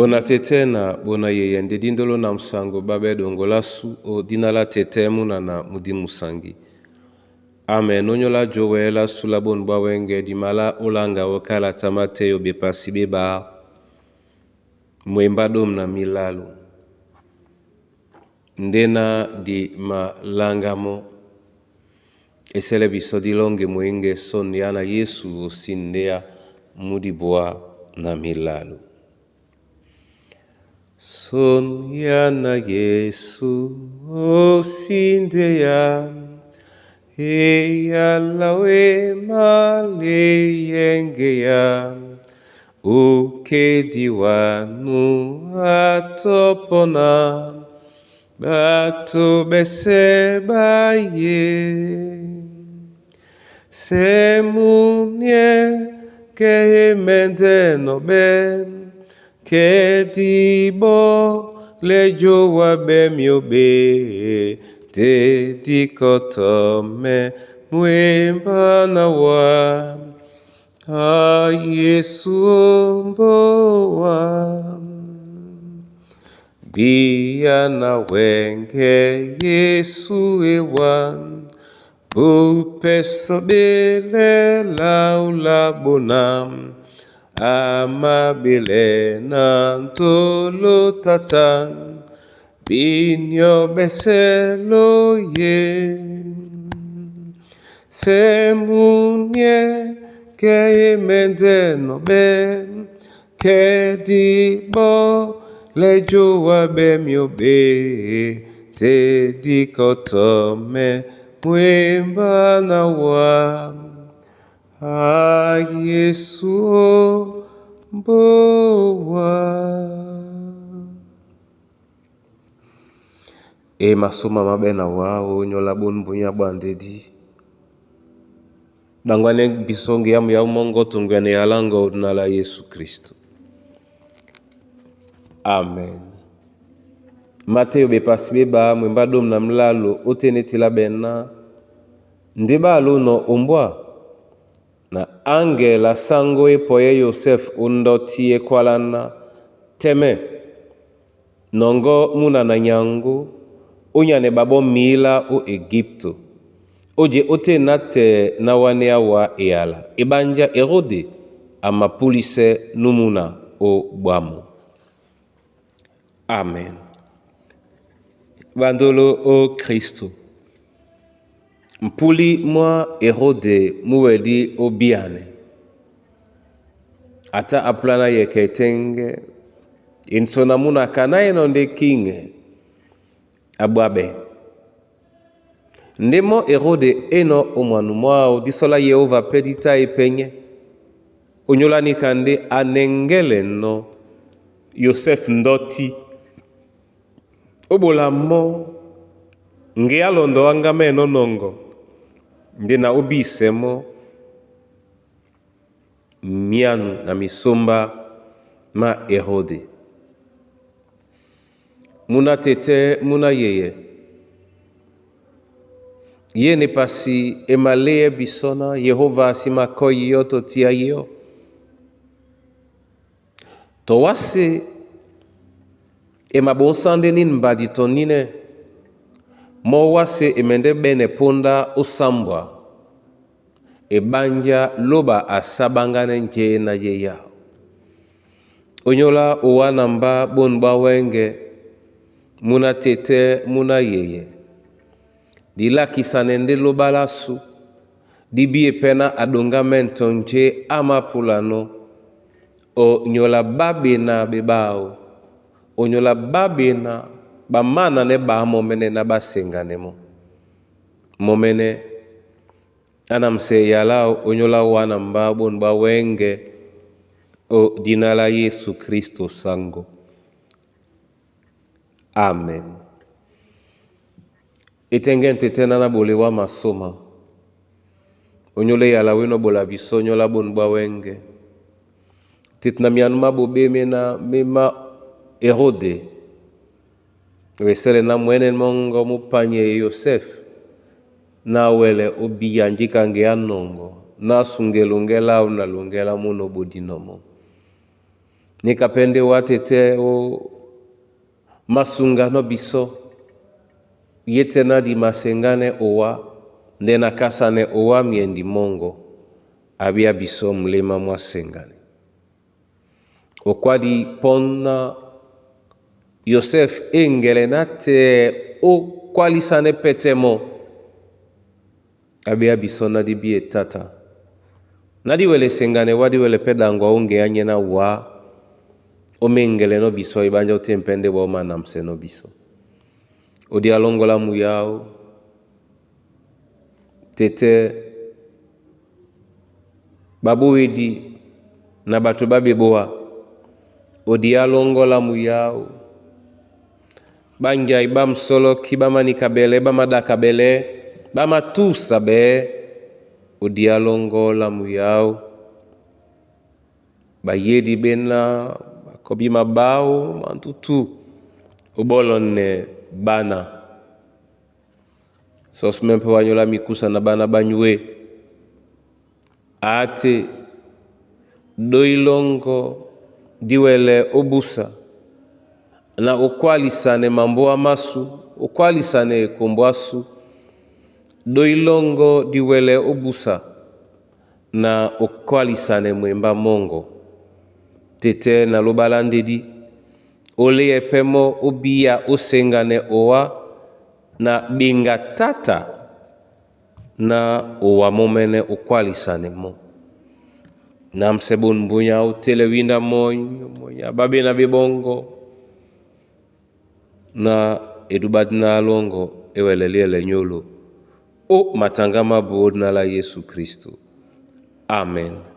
Bona tete na bona yeye ndidindolo na msango babe dongolasu o dinala tete muna na mudimu sangi. Amen. Onyola jowela sulabon bawenge di mala olanga wakala tamateo bepasi beba mwemba dom na milalu. Ndena di malangamo esele biso di longe mwenge son yana Yesu osindea mudibwa na milalu. Son yana Yesu osindea Eyalawe male yengea ukediwanu atopona batu besebaye semunye kehemende nobe kedibo lejo wabemiobe te dikotome mwemba na wa a Yesu mboa bia na wenge Yesu ewan bupeso bele laula bonam amabile na ntolo tatan binyo beselo ye semunye ke mende no be ke dibo lejo wa be mi obe te dikotome mwemba na wa a Yesu mbowa. E masoma mabena wao nyola bonbunya bandedi dangwane bisonge yamu ya umongo tungwene yalango na la Yesu Kristo. Amen. Mateo bepasi beba mwemba dom na mlalo otenetila bena ndiba luno umbwa na angela sango epoye Yosef undotie kwalana teme nongo muna na nyangu unyane babo mila o Egipto oje ote nate na wanea wa eala ibanja Herode amapulise numuna o bwamu. Amen. Bandolo o Kristo mpuli mwa Herode muwedi obiane ata aplana yeketenge insona muna kanaye nonde kinge abwabe ndemo Herode eno omwanu mwao disola Yehova pedita ipenye onyola nikande anengele no Yosef ndoti obola mo nge alondo angame no nongo ndena obisemo mianu na misomba ma Herode muna tete muna yeye ye ne pasi emaleye bisona Yehova asima koyi yoto tia yo to wase emabonsande nin mbadi tonine mo wase emende bene ponda usambwa ebanja loba asabangane nje na yeya onyola owana mba bonba wenge muna tete muna yeye dila kisanende loba lasu dibie pena adongamento nje ama pulano o nyola babe na bebao onyola babe na bamana ne ba momene na basengane mo momene anamse yalao onyola wana mba bonba wenge o dinala Yesu Kristo sango. Amen. Itengente tena na bole wa masoma onyole yala wino bola bisonyo la bonba wenge titna mianuma bobe na mema Herode wesele na mwene mongo mupanye Yosef na wele obiyanjika nge anongo na sungelungela unalungela muno bodinomo nikapende watete o masungano biso yetena di masengane owa ndena kasane owa miendi mongo abia biso mlema mwasengane okwadi ponna Yosef engele nate o kwalisane petemo abia biso nadi bie tata nadi wele sengane wadi wele pedangwa unge anyena wa omengele no biso ibanja utempende wa oma namse no biso odi alongola muyao tete babu wedi na batu babeboa odi alongola muyao banja ibam solo kibamani kabele bamada kabele bamatusa be odi alongola muyao bayedi bena kobi mabao mantutu ubolone bana sosmempe wanyola mikusa na bana banywe ate doilongo diwele obusa na ukwalisane mambo amasu ukwalisane kombwasu doilongo diwele obusa na ukwalisane mwemba mongo tete na lobalandedi ole epemo obia osengane owa na binga tata na owa momene ukwalisane mo na msebun mbunya utelewinda monya babe na bibongo na edubadina longo eweleliele nyolo o matangama bod na la Yesu Kristo. Amen.